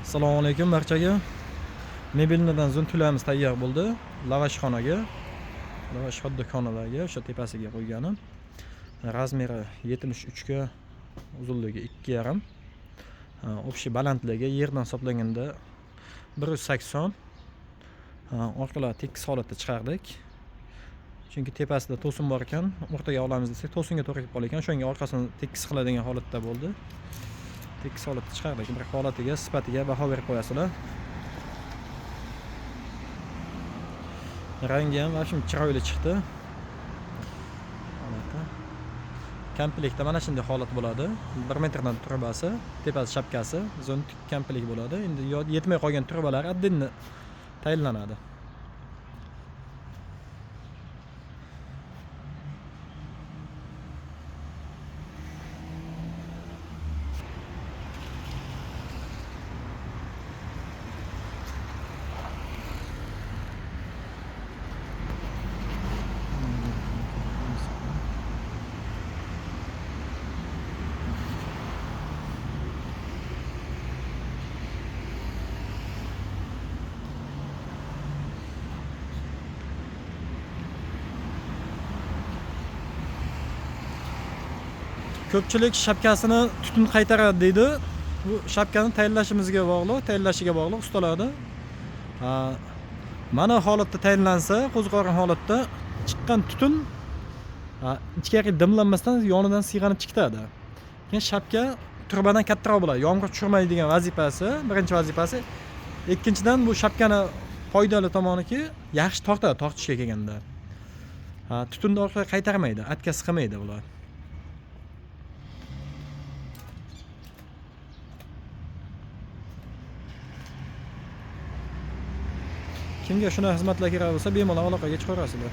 Assalomu alaykum barchaga. Mebelnidan zuntularimiz tayyor bo'ldi. Lavashxonaga, lavash xoddoxonalarga o'sha tepasiga qo'yganim. Razmeri 73 ga, uzunligi 2,5. Общий balandligi yerdan hisoblaganda 180. Orqalari tekis holatda chiqardik. Chunki tepasida to'sin bor ekan, o'rtaga olamiz desak to'singa to'g'ri kelib qolgan. Shunga orqasini tekis qiladigan holatda bo'ldi. Tekis holatda chiqardik. Bir holatiga, sifatiga baho berib qo'yasizlar. Rangi ham vashim chiroyli chiqdi. Komplektda mana shunday holat bo'ladi. 1 metrdan turbasi, tepasi shapkasi, zont komplekt bo'ladi. Endi yetmay qolgan turbalar отдельно tayinlanadi. Ko'pchilik shapkasini tutun qaytaradi deydi. Bu shapkani tayinlashimizga bog'liq, tayinlashiga bog'liq ustalarni. Mana holatda tayinlansa, qo'zg'organ holatda chiqqan tutun ichkariga dimlanmasdan yonidan siyg'anib chiqadi. Keyin shapka turbadan kattaroq bo'ladi. Yomg'ir tushirmaydigan vazifasi, birinchi vazifasi. Ikkinchidan bu shapkani foydali tomoniki yaxshi tortadi tortishga kelganda. Tutunni orqaga qaytarmaydi, atkaz qilmaydi bular. Kimga shuna xizmatlar kerak bo'lsa, bemalol aloqaga chiqarasizlar.